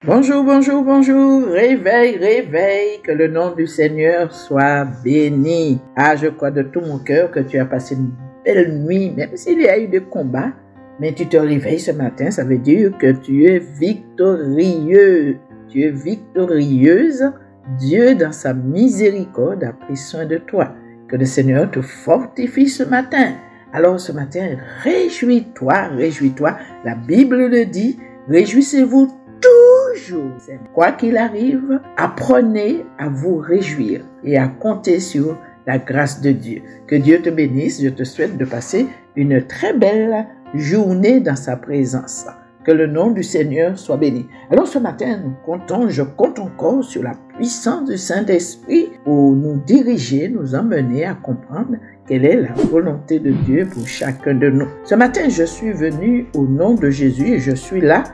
Bonjour, bonjour, bonjour, réveil, réveil, que le nom du Seigneur soit béni. Ah, je crois de tout mon cœur que tu as passé une belle nuit, même s'il y a eu des combats, mais tu te réveilles ce matin, ça veut dire que tu es victorieux, tu es victorieuse. Dieu, dans sa miséricorde, a pris soin de toi. Que le Seigneur te fortifie ce matin. Alors ce matin, réjouis-toi, réjouis-toi. La Bible le dit, réjouissez-vous toujours. Quoi qu'il arrive, apprenez à vous réjouir et à compter sur la grâce de Dieu. Que Dieu te bénisse. Je te souhaite de passer une très belle journée dans sa présence. Que le nom du Seigneur soit béni. Alors ce matin, je compte encore sur la puissance du Saint-Esprit pour nous diriger, nous emmener à comprendre quelle est la volonté de Dieu pour chacun de nous. Ce matin, je suis venu au nom de Jésus et je suis là,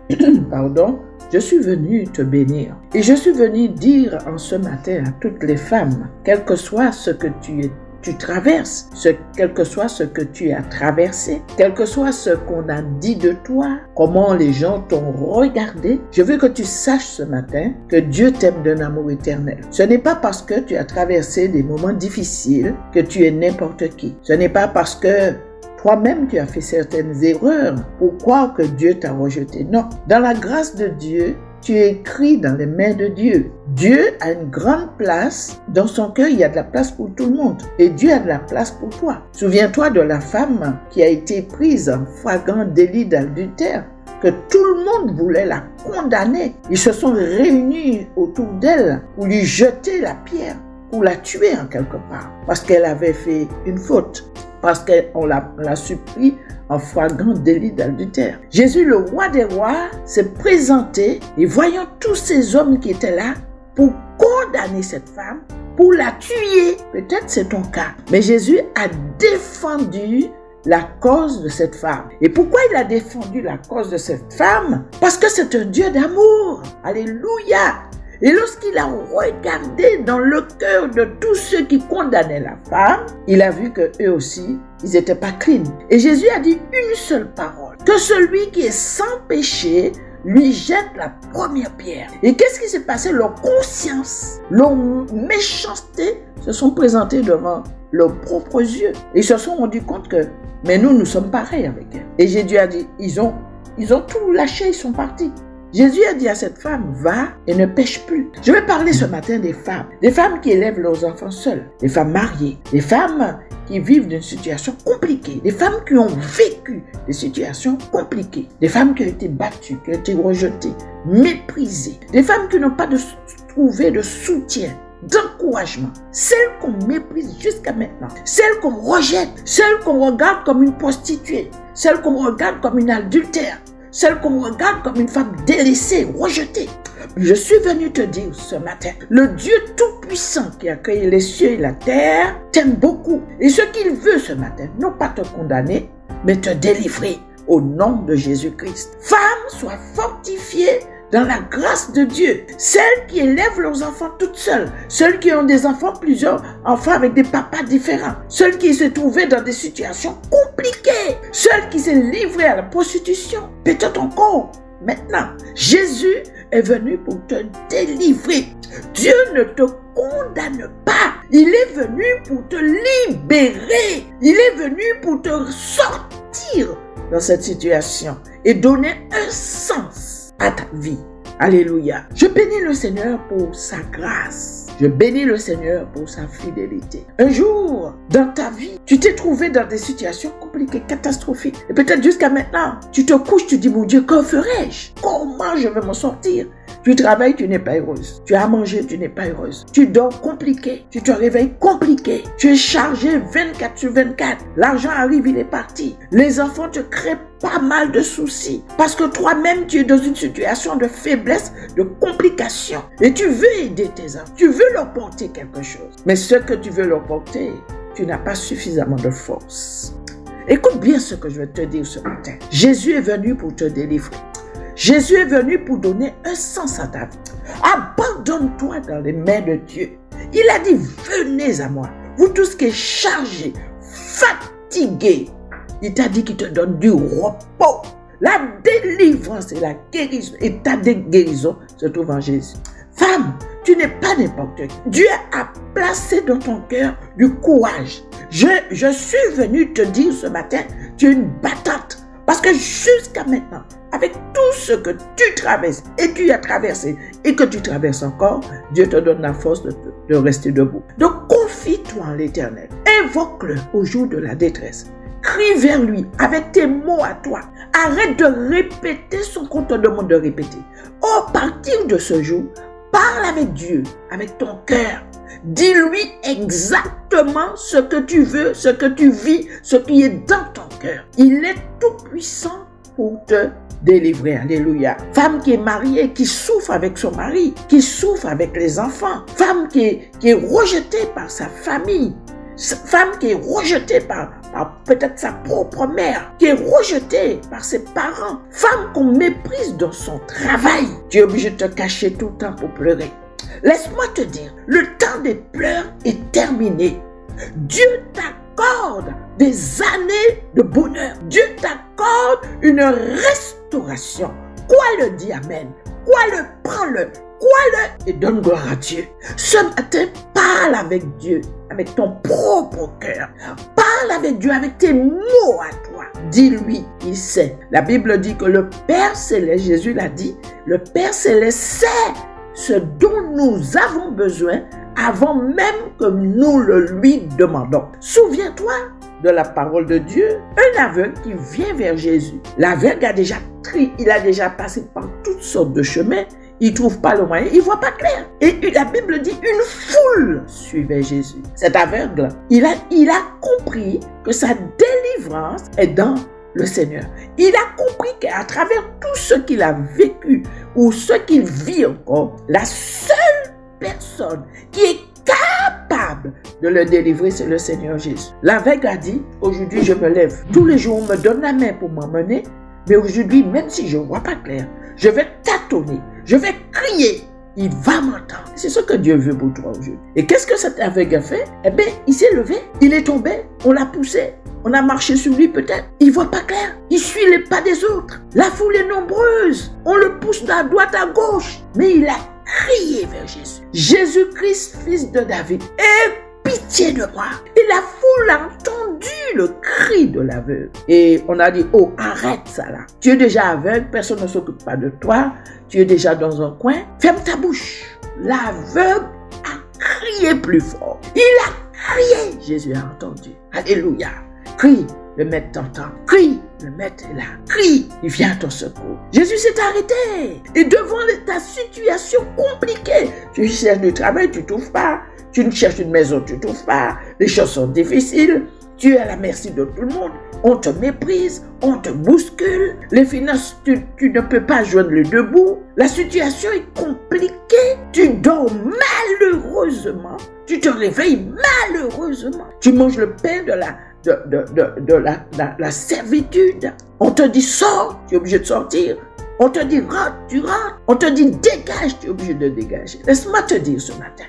je suis venu te bénir. Et je suis venu dire en ce matin à toutes les femmes, quel que soit ce que tu traverses, quel que soit ce que tu as traversé, quel que soit ce qu'on a dit de toi, comment les gens t'ont regardé, je veux que tu saches ce matin que Dieu t'aime d'un amour éternel. Ce n'est pas parce que tu as traversé des moments difficiles que tu es n'importe qui. Ce n'est pas parce que toi-même tu as fait certaines erreurs pour croire que Dieu t'a rejeté. Non, dans la grâce de Dieu, tu es écrit dans les mains de Dieu. Dieu a une grande place. Dans son cœur, il y a de la place pour tout le monde. Et Dieu a de la place pour toi. Souviens-toi de la femme qui a été prise en flagrant délit d'adultère, que tout le monde voulait la condamner. Ils se sont réunis autour d'elle pour lui jeter la pierre, pour la tuer en quelque part, parce qu'elle avait fait une faute, parce qu'on l'a surpris en flagrant délit d'adultère. Jésus, le roi des rois, s'est présenté et voyant tous ces hommes qui étaient là pour condamner cette femme, pour la tuer. Peut-être c'est ton cas. Mais Jésus a défendu la cause de cette femme. Et pourquoi il a défendu la cause de cette femme? Parce que c'est un Dieu d'amour. Alléluia. Et lorsqu'il a regardé dans le cœur de tous ceux qui condamnaient la femme, il a vu que eux aussi, ils n'étaient pas clean. Et Jésus a dit une seule parole, que celui qui est sans péché lui jette la première pierre. Et qu'est-ce qui s'est passé? Leur conscience, leur méchanceté se sont présentées devant leurs propres yeux. Ils se sont rendus compte que, mais nous sommes pareils avec elle. Et Jésus a dit, ils ont tout lâché, ils sont partis. Jésus a dit à cette femme, va et ne pêche plus. Je vais parler ce matin des femmes qui élèvent leurs enfants seules, des femmes mariées, des femmes qui vivent d'une situation compliquée, des femmes qui ont vécu des situations compliquées, des femmes qui ont été battues, qui ont été rejetées, méprisées, des femmes qui n'ont pas trouvé de soutien, d'encouragement, celles qu'on méprise jusqu'à maintenant, celles qu'on rejette, celles qu'on regarde comme une prostituée, celles qu'on regarde comme une adultère, celle qu'on regarde comme une femme délaissée, rejetée. Je suis venu te dire ce matin, le Dieu tout-puissant qui a créé les cieux et la terre t'aime beaucoup. Et ce qu'il veut ce matin, non pas te condamner, mais te délivrer au nom de Jésus-Christ. Femmes, sois fortifiées dans la grâce de Dieu. Celles qui élèvent leurs enfants toutes seules, celles qui ont des enfants, plusieurs enfants avec des papas différents, celles qui se trouvaient dans des situations compliquées, celles qui s'est livrées à la prostitution, peut-être encore maintenant. Jésus est venu pour te délivrer. Dieu ne te condamne pas. Il est venu pour te libérer. Il est venu pour te sortir dans cette situation et donner un sens à ta vie. Alléluia. Je bénis le Seigneur pour sa grâce. Je bénis le Seigneur pour sa fidélité. Un jour, dans ta vie, tu t'es trouvé dans des situations compliquées, catastrophiques. Et peut-être jusqu'à maintenant, tu te couches, tu dis, mon Dieu, que ferais-je? Comment je vais m'en sortir? Tu travailles, tu n'es pas heureuse. Tu as mangé, tu n'es pas heureuse. Tu dors compliqué. Tu te réveilles compliqué. Tu es chargé 24 sur 24. L'argent arrive, il est parti. Les enfants te créent pas mal de soucis. Parce que toi-même, tu es dans une situation de faiblesse, de complication. Et tu veux aider tes enfants. Tu veux leur porter quelque chose. Mais ce que tu veux leur porter, tu n'as pas suffisamment de force. Écoute bien ce que je vais te dire ce matin. Jésus est venu pour te délivrer. Jésus est venu pour donner un sens à ta vie. Abandonne-toi dans les mains de Dieu. Il a dit, venez à moi. Vous tous qui êtes chargés, fatigués. Il t'a dit qu'il te donne du repos. La délivrance et la guérison et ta guérison se trouvent en Jésus. Femme, tu n'es pas n'importe qui. Dieu a placé dans ton cœur du courage. Je suis venu te dire ce matin, tu es une battante. Parce que jusqu'à maintenant, avec tout ce que tu traverses et tu as traversé et que tu traverses encore, Dieu te donne la force de rester debout. Donc confie-toi en l'Éternel. Invoque-le au jour de la détresse. Crie vers lui avec tes mots à toi. Arrête de répéter ce qu'on te demande de répéter. À partir de ce jour, parle avec Dieu, avec ton cœur. Dis-lui exactement ce que tu veux, ce que tu vis, ce qui est dans ton cœur. Il est tout puissant pour te délivrer. Alléluia. Femme qui est mariée, qui souffre avec son mari, qui souffre avec les enfants. Femme qui est rejetée par sa famille. Femme qui est rejetée par peut-être sa propre mère, qui est rejetée par ses parents. Femme qu'on méprise dans son travail. Tu es obligé de te cacher tout le temps pour pleurer. Laisse-moi te dire, le temps des pleurs est terminé. Dieu t'accorde des années de bonheur. Dieu t'accorde une restauration. Quoi le dit amen? Quoi le prends-le? Crois-le et donne gloire à Dieu. Ce matin, parle avec Dieu, avec ton propre cœur. Parle avec Dieu, avec tes mots à toi. Dis-lui, il sait. La Bible dit que le Père Céleste, Jésus l'a dit, le Père Céleste sait ce dont nous avons besoin avant même que nous le lui demandons. Souviens-toi de la parole de Dieu, un aveugle qui vient vers Jésus. L'aveugle a déjà il a déjà passé par toutes sortes de chemins. Il ne trouve pas le moyen, il ne voit pas clair. Et la Bible dit une foule suivait Jésus. Cet aveugle, il a compris que sa délivrance est dans le Seigneur. Il a compris qu'à travers tout ce qu'il a vécu ou ce qu'il vit encore, la seule personne qui est capable de le délivrer, c'est le Seigneur Jésus. L'aveugle a dit, aujourd'hui je me lève. Tous les jours on me donne la main pour m'emmener, mais aujourd'hui, même si je ne vois pas clair, je vais tâtonner, je vais crier, il va m'entendre. C'est ce que Dieu veut pour toi aujourd'hui. Et qu'est-ce que cet aveugle a fait? Eh bien, il s'est levé, il est tombé, on l'a poussé, on a marché sur lui peut-être. Il ne voit pas clair, il suit les pas des autres. La foule est nombreuse, on le pousse de droite à gauche, mais il a crié vers Jésus. Jésus-Christ, fils de David, aie pitié de moi. Et la foule a entendu le cri de l'aveugle. Et on a dit, oh, arrête ça là. Tu es déjà aveugle, personne ne s'occupe pas de toi. Tu es déjà dans un coin. Ferme ta bouche. L'aveugle a crié plus fort. Il a crié. Jésus a entendu. Alléluia. Crie, le maître t'entend. Crie, le maître est là. Crie, il vient à ton secours. Jésus s'est arrêté. Et devant ta situation compliquée, tu cherches du travail, tu ne trouves pas. Tu cherches une maison, tu ne trouves pas. Les choses sont difficiles. Tu es à la merci de tout le monde. On te méprise, on te bouscule. Les finances, tu ne peux pas joindre les deux bouts. La situation est compliquée. Tu dors malheureusement. Tu te réveilles malheureusement. Tu manges le pain de la servitude. On te dit sors, tu es obligé de sortir. On te dit rentre, tu rentres. On te dit dégage, tu es obligé de dégager. Laisse-moi te dire ce matin.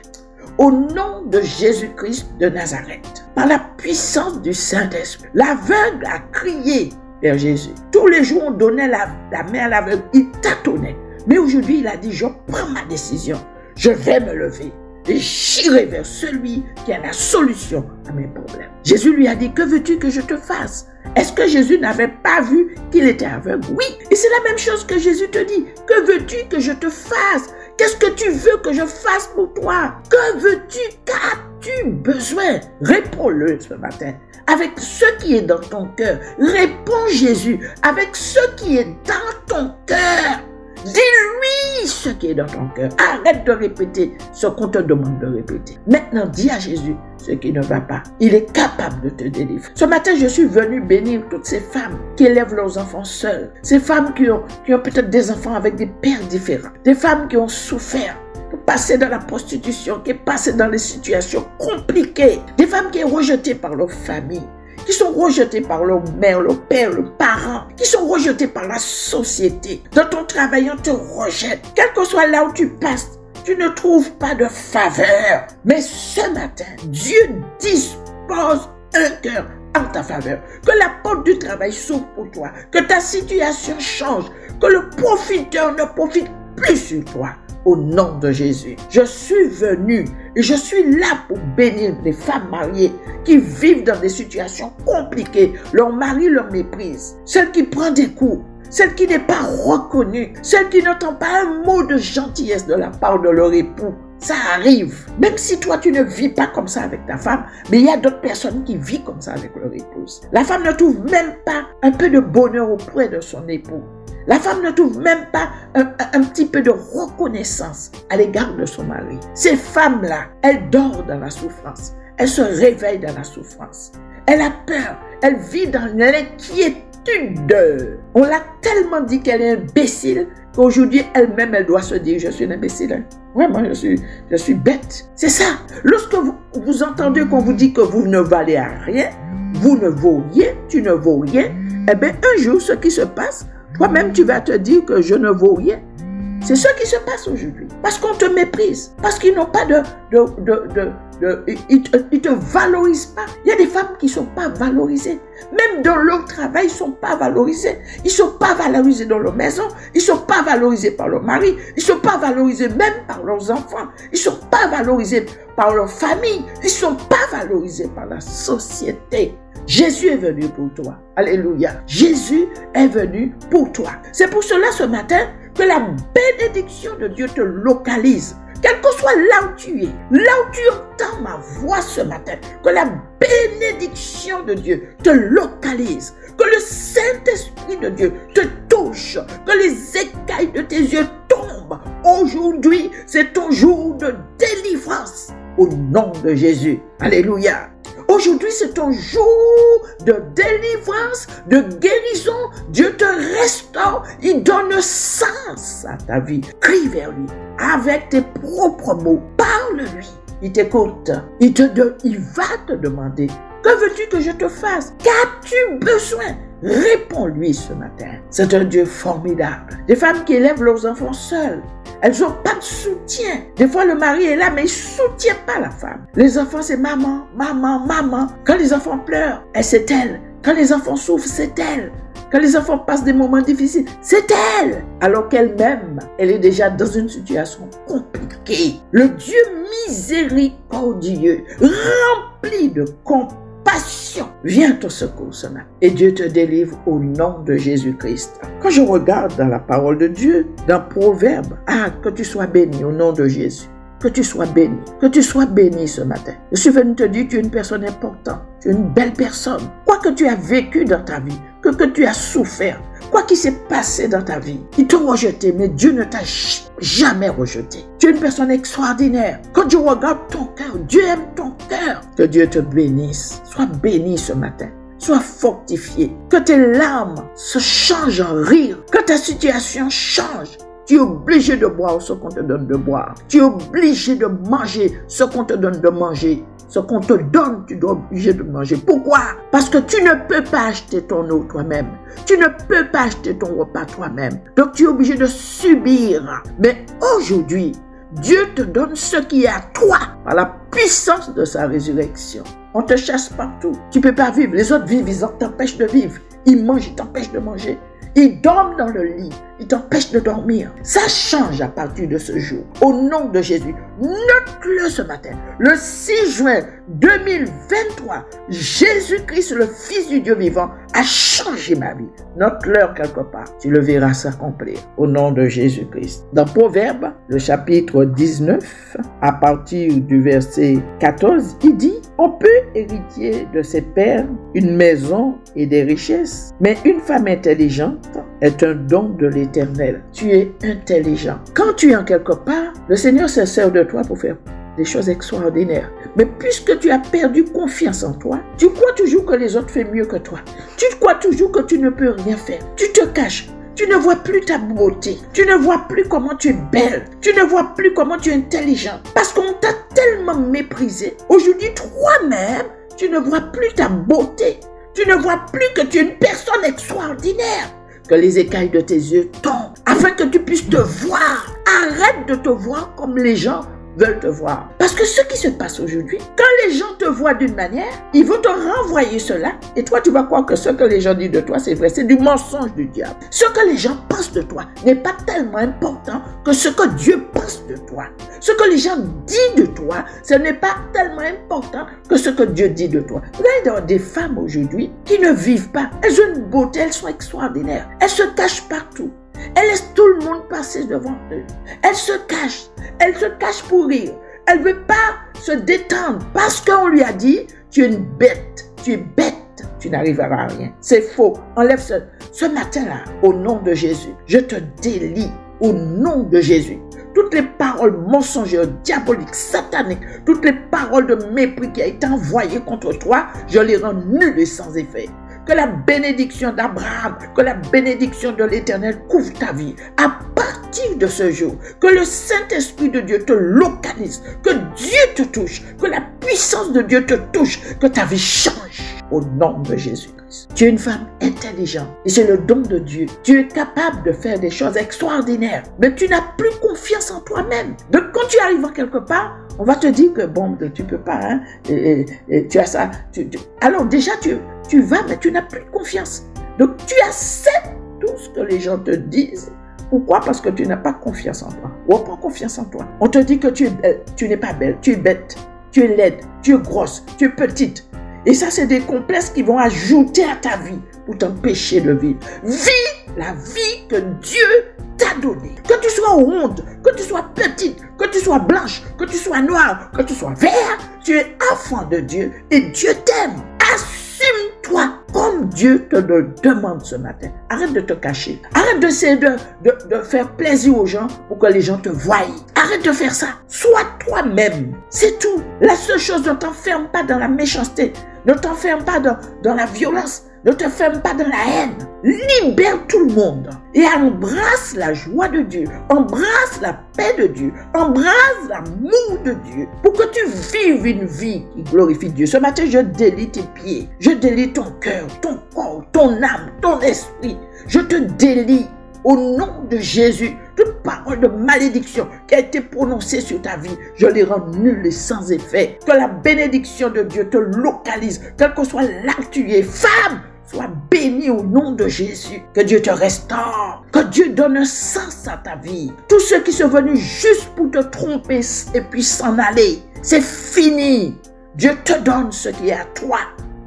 Au nom de Jésus-Christ de Nazareth, par la puissance du Saint-Esprit, l'aveugle a crié vers Jésus. Tous les jours, on donnait la main à l'aveugle, il tâtonnait. Mais aujourd'hui, il a dit, je prends ma décision, je vais me lever et j'irai vers celui qui a la solution à mes problèmes. Jésus lui a dit, que veux-tu que je te fasse? Est-ce que Jésus n'avait pas vu qu'il était aveugle? Oui, et c'est la même chose que Jésus te dit. Que veux-tu que je te fasse? Qu'est-ce que tu veux que je fasse pour toi? Que veux-tu? Qu'as-tu besoin? Réponds-le ce matin. Avec ce qui est dans ton cœur. Réponds Jésus. Avec ce qui est dans ton cœur. Dis-lui ce qui est dans ton cœur. Arrête de répéter ce qu'on te demande de répéter. Maintenant, dis à Jésus ce qui ne va pas. Il est capable de te délivrer. Ce matin, je suis venu bénir toutes ces femmes qui élèvent leurs enfants seules. Ces femmes qui ont peut-être des enfants avec des pères différents. Des femmes qui ont souffert, qui sont passées dans la prostitution, qui sont passées dans des situations compliquées. Des femmes qui sont rejetées par leur famille, qui sont rejetés par leur mère, leur père, leurs parents, qui sont rejetés par la société. Dans ton travail, on te rejette. Quel que soit là où tu passes, tu ne trouves pas de faveur. Mais ce matin, Dieu dispose un cœur en ta faveur. Que la porte du travail s'ouvre pour toi. Que ta situation change. Que le profiteur ne profite plus sur toi. Au nom de Jésus, je suis venu et je suis là pour bénir les femmes mariées qui vivent dans des situations compliquées. Leur mari leur méprise. Celle qui prend des coups. Celle qui n'est pas reconnue. Celle qui n'entend pas un mot de gentillesse de la part de leur époux. Ça arrive. Même si toi, tu ne vis pas comme ça avec ta femme, mais il y a d'autres personnes qui vivent comme ça avec leur épouse. La femme ne trouve même pas un peu de bonheur auprès de son époux. La femme ne trouve même pas un petit peu de reconnaissance à l'égard de son mari. Ces femmes-là, elles dorment dans la souffrance. Elles se réveillent dans la souffrance. Elle a peur. Elle vit dans l'inquiétude. On l'a tellement dit qu'elle est imbécile qu'aujourd'hui, elle-même, elle doit se dire, je suis une imbécile. Hein. Vraiment, je suis bête. C'est ça. Lorsque vous entendez qu'on vous dit que vous ne valez à rien, vous ne vaux rien, tu ne vaux rien, eh bien, un jour, ce qui se passe, toi-même, tu vas te dire que je ne vaux rien. C'est ce qui se passe aujourd'hui. Parce qu'on te méprise. Parce qu'ils n'ont pas ils te valorisent pas. Il y a des femmes qui ne sont pas valorisées. Même dans leur travail, ils ne sont pas valorisés. Ils ne sont pas valorisés dans leur maison. Ils ne sont pas valorisés par leur mari. Ils ne sont pas valorisés même par leurs enfants. Ils ne sont pas valorisés par leur famille. Ils ne sont pas valorisés par la société. Jésus est venu pour toi. Alléluia. Jésus est venu pour toi. C'est pour cela ce matin que la bénédiction de Dieu te localise. Quel que soit là où tu es, là où tu entends ma voix ce matin, que la bénédiction de Dieu te localise, que le Saint-Esprit de Dieu te touche, que les écailles de tes yeux tombent. Aujourd'hui, c'est ton jour de délivrance au nom de Jésus. Alléluia. Aujourd'hui, c'est ton jour de délivrance, de guérison. Dieu te restaure. Il donne sens à ta vie. Crie vers lui avec tes propres mots. Parle-lui. Il t'écoute. Il va te demander, que veux-tu que je te fasse? Qu'as-tu besoin? Réponds-lui ce matin. C'est un Dieu formidable. Des femmes qui élèvent leurs enfants seules. Elles n'ont pas de soutien. Des fois, le mari est là, mais il ne soutient pas la femme. Les enfants, c'est maman, maman, maman. Quand les enfants pleurent, c'est elle. Quand les enfants souffrent, c'est elle. Quand les enfants passent des moments difficiles, c'est elle. Alors qu'elle-même, elle est déjà dans une situation compliquée. Le Dieu miséricordieux, rempli de compassion, vient au secours ce matin. Et Dieu te délivre au nom de Jésus-Christ. Quand je regarde dans la parole de Dieu, dans Proverbe, que tu sois béni au nom de Jésus. Que tu sois béni. Que tu sois béni ce matin. Je suis venu te dire, tu es une personne importante. Tu es une belle personne. Quoi que tu as vécu dans ta vie, que tu as souffert, quoi qui s'est passé dans ta vie, ils t'ont rejeté, mais Dieu ne t'a jamais rejeté. Tu es une personne extraordinaire. Quand je regarde ton cœur, Dieu aime ton cœur. Que Dieu te bénisse. Sois béni ce matin. Sois fortifié. Que tes larmes se changent en rire. Que ta situation change. Tu es obligé de boire ce qu'on te donne de boire. Tu es obligé de manger ce qu'on te donne de manger. Ce qu'on te donne, tu dois obligé de manger. Pourquoi? Parce que tu ne peux pas acheter ton eau toi-même. Tu ne peux pas acheter ton repas toi-même. Donc tu es obligé de subir. Mais aujourd'hui, Dieu te donne ce qui est à toi par la puissance de sa résurrection. On te chasse partout. Tu ne peux pas vivre. Les autres vivent, ils t'empêchent de vivre. Ils mangent, ils t'empêchent de manger. Ils dorment dans le lit. Ils t'empêchent de dormir. Ça change à partir de ce jour. Au nom de Jésus, note-le ce matin. Le 6 juin 2023, Jésus-Christ, le Fils du Dieu vivant, a changé ma vie. Note-le quelque part. Tu le verras s'accomplir. Au nom de Jésus-Christ. Dans Proverbe, le chapitre 19, à partir du verset 14, il dit, on peut hériter de ses pères une maison et des richesses, mais une femme intelligente est un don de l'Éternel. Tu es intelligent. Quand tu es en quelque part, le Seigneur se sert de toi pour faire des choses extraordinaires. Mais puisque tu as perdu confiance en toi, tu crois toujours que les autres font mieux que toi. Tu crois toujours que tu ne peux rien faire. Tu te caches. Tu ne vois plus ta beauté. Tu ne vois plus comment tu es belle. Tu ne vois plus comment tu es intelligent. Parce qu'on t'a tellement méprisé. Aujourd'hui, toi-même, tu ne vois plus ta beauté. Tu ne vois plus que tu es une personne extraordinaire. Que les écailles de tes yeux tombent. Afin que tu puisses te voir. Arrête de te voir comme les gens veulent te voir. Parce que ce qui se passe aujourd'hui, quand les gens te voient d'une manière, ils vont te renvoyer cela et toi tu vas croire que ce que les gens disent de toi c'est vrai, c'est du mensonge du diable. Ce que les gens pensent de toi n'est pas tellement important que ce que Dieu pense de toi. Ce que les gens disent de toi, ce n'est pas tellement important que ce que Dieu dit de toi. Vous avez des femmes aujourd'hui qui ne vivent pas. Elles ont une beauté, elles sont extraordinaires. Elles se cachent partout. Elles laissent tout le monde passer devant eux. Elles se cachent pour rire. Elle ne veut pas se détendre parce qu'on lui a dit, tu es une bête, tu es bête, tu n'arriveras à rien. C'est faux. Enlève ce matin-là, au nom de Jésus. Je te délie au nom de Jésus. Toutes les paroles mensongères, diaboliques, sataniques, toutes les paroles de mépris qui ont été envoyées contre toi, je les rends nulles et sans effet. Que la bénédiction d'Abraham, que la bénédiction de l'Éternel couvre ta vie. À partir de ce jour, que le Saint-Esprit de Dieu te localise, que Dieu te touche, que la puissance de Dieu te touche, que ta vie change au nom de Jésus-Christ. Tu es une femme intelligente et c'est le don de Dieu. Tu es capable de faire des choses extraordinaires, mais tu n'as plus confiance en toi-même. Donc quand tu arrives en quelque part, on va te dire que bon, tu peux pas, hein, et tu as ça. Alors déjà, tu vas, mais tu n'as plus confiance. Donc tu acceptes tout ce que les gens te disent. Pourquoi? Parce que tu n'as pas confiance en toi. On prend confiance en toi. On te dit que tu n'es pas belle, tu es bête, tu es laide, tu es grosse, tu es petite. Et ça, c'est des complexes qui vont ajouter à ta vie pour t'empêcher de vivre. Vis la vie que Dieu t'a donnée. Que tu sois ronde, que tu sois petite, que tu sois blanche, que tu sois noire, que tu sois vert, tu es enfant de Dieu et Dieu t'aime. Assume-toi comme Dieu te le demande ce matin. Arrête de te cacher. Arrête d'essayer de faire plaisir aux gens pour que les gens te voient. Arrête de faire ça. Sois toi-même. C'est tout. La seule chose, ne t'enferme pas dans la méchanceté. Ne t'enferme pas dans la violence. Ne te ferme pas dans la haine. Libère tout le monde et embrasse la joie de Dieu. Embrasse la paix de Dieu. Embrasse l'amour de Dieu pour que tu vives une vie qui glorifie Dieu. Ce matin, je délie tes pieds. Je délie ton cœur, ton corps, ton âme, ton esprit. Je te délie au nom de Jésus. Toute parole de malédiction qui a été prononcée sur ta vie, je les rends nulles et sans effet. Que la bénédiction de Dieu te localise, quel que soit là que tu es. Femme, sois bénie au nom de Jésus. Que Dieu te restaure. Que Dieu donne un sens à ta vie. Tous ceux qui sont venus juste pour te tromper et puis s'en aller, c'est fini. Dieu te donne ce qui est à toi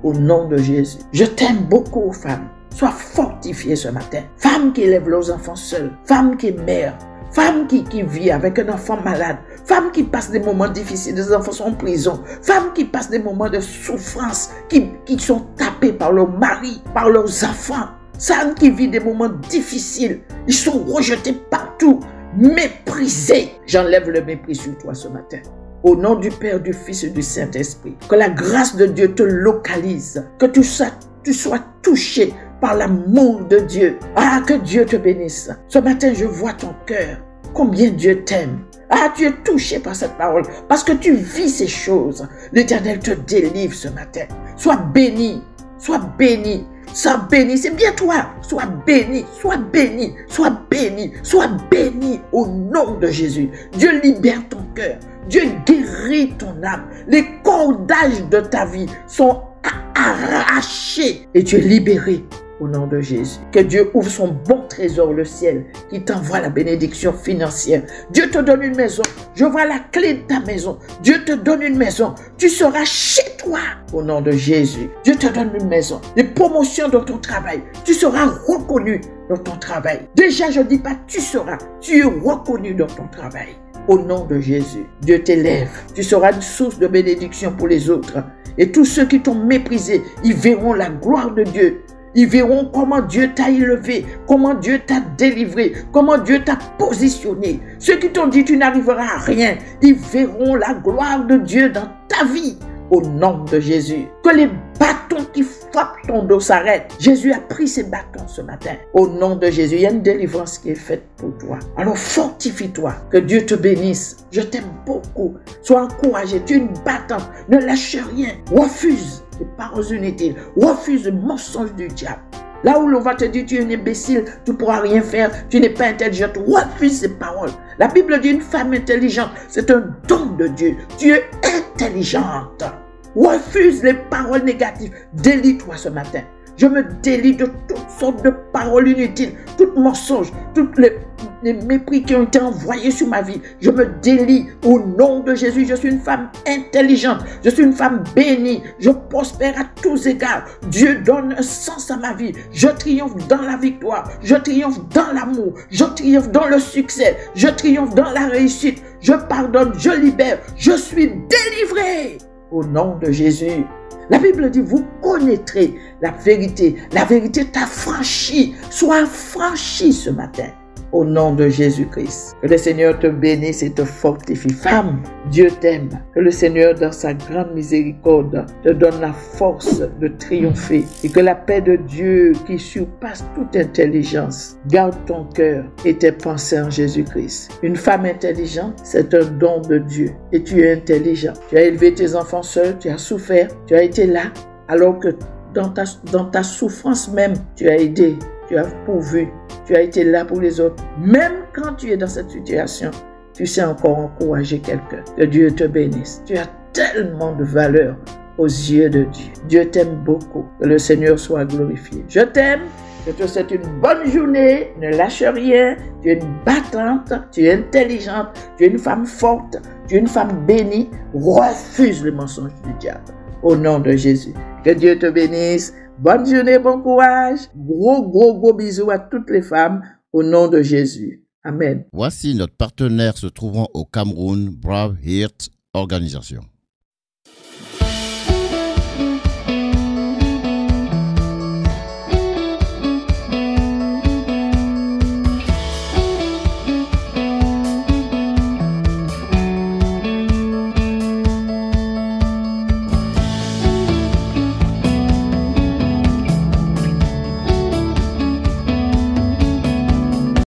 au nom de Jésus. Je t'aime beaucoup, femme. Sois fortifiée ce matin. Femme qui élève leurs enfants seuls. Femme qui est mère. Femme qui vit avec un enfant malade. Femme qui passe des moments difficiles. Des enfants sont en prison. Femme qui passe des moments de souffrance. Qui sont tapés par leur mari, par leurs enfants. Femme qui vit des moments difficiles. Ils sont rejetés partout. Méprisés. J'enlève le mépris sur toi ce matin. Au nom du Père, du Fils et du Saint-Esprit. Que la grâce de Dieu te localise. Que tu sois touché par l'amour de Dieu. Ah, que Dieu te bénisse. Ce matin, je vois ton cœur. Combien Dieu t'aime. Ah, tu es touché par cette parole. Parce que tu vis ces choses. L'Éternel te délivre ce matin. Sois béni. Sois béni. Sois béni. C'est bien toi. Sois béni. Sois béni. Sois béni. Sois béni au nom de Jésus. Dieu libère ton cœur. Dieu guérit ton âme. Les cordages de ta vie sont arrachés. Et tu es libéré. Au nom de Jésus. Que Dieu ouvre son bon trésor, le ciel, qui t'envoie la bénédiction financière. Dieu te donne une maison. Je vois la clé de ta maison. Dieu te donne une maison. Tu seras chez toi. Au nom de Jésus. Dieu te donne une maison. Des promotions dans ton travail. Tu seras reconnu dans ton travail. Déjà, je ne dis pas tu seras. Tu es reconnu dans ton travail. Au nom de Jésus. Dieu t'élève. Tu seras une source de bénédiction pour les autres. Et tous ceux qui t'ont méprisé, ils verront la gloire de Dieu. Ils verront comment Dieu t'a élevé, comment Dieu t'a délivré, comment Dieu t'a positionné. Ceux qui t'ont dit tu n'arriveras à rien, ils verront la gloire de Dieu dans ta vie. Au nom de Jésus. Que les bâtons qui frappent ton dos s'arrêtent. Jésus a pris ses bâtons ce matin. Au nom de Jésus, il y a une délivrance qui est faite pour toi. Alors fortifie-toi. Que Dieu te bénisse. Je t'aime beaucoup. Sois encouragé. Tu es une battante. Ne lâche rien. Refuse les paroles inutiles. Refuse le mensonge du diable. Là où l'on va te dire, tu es un imbécile, tu ne pourras rien faire, tu n'es pas intelligente, refuse ces paroles. La Bible dit, une femme intelligente, c'est un don de Dieu. Tu es intelligente. Refuse les paroles négatives. Délie-toi ce matin. Je me délie de toutes sortes de paroles inutiles, tout mensonge, tous les mépris qui ont été envoyés sur ma vie. Je me délie au nom de Jésus. Je suis une femme intelligente. Je suis une femme bénie. Je prospère à tous égards. Dieu donne un sens à ma vie. Je triomphe dans la victoire. Je triomphe dans l'amour. Je triomphe dans le succès. Je triomphe dans la réussite. Je pardonne, je libère. Je suis délivré au nom de Jésus. La Bible dit, vous connaîtrez la vérité. La vérité t'affranchit. Sois affranchi ce matin. Au nom de Jésus-Christ. Que le Seigneur te bénisse et te fortifie. Femme, Dieu t'aime. Que le Seigneur, dans sa grande miséricorde, te donne la force de triompher. Et que la paix de Dieu, qui surpasse toute intelligence, garde ton cœur et tes pensées en Jésus-Christ. Une femme intelligente, c'est un don de Dieu. Et tu es intelligent. Tu as élevé tes enfants seuls, tu as souffert, tu as été là, alors que dans ta souffrance même, tu as aidé, tu as pourvu. Tu as été là pour les autres. Même quand tu es dans cette situation, tu sais encore encourager quelqu'un. Que Dieu te bénisse. Tu as tellement de valeur aux yeux de Dieu. Dieu t'aime beaucoup. Que le Seigneur soit glorifié. Je t'aime. Je te souhaite une bonne journée. Ne lâche rien. Tu es une battante. Tu es intelligente. Tu es une femme forte. Tu es une femme bénie. Refuse le mensonge du diable. Au nom de Jésus. Que Dieu te bénisse. Bonne journée, bon courage. Gros bisous à toutes les femmes au nom de Jésus. Amen. Voici notre partenaire se trouvant au Cameroun, Brave Heart Organisation.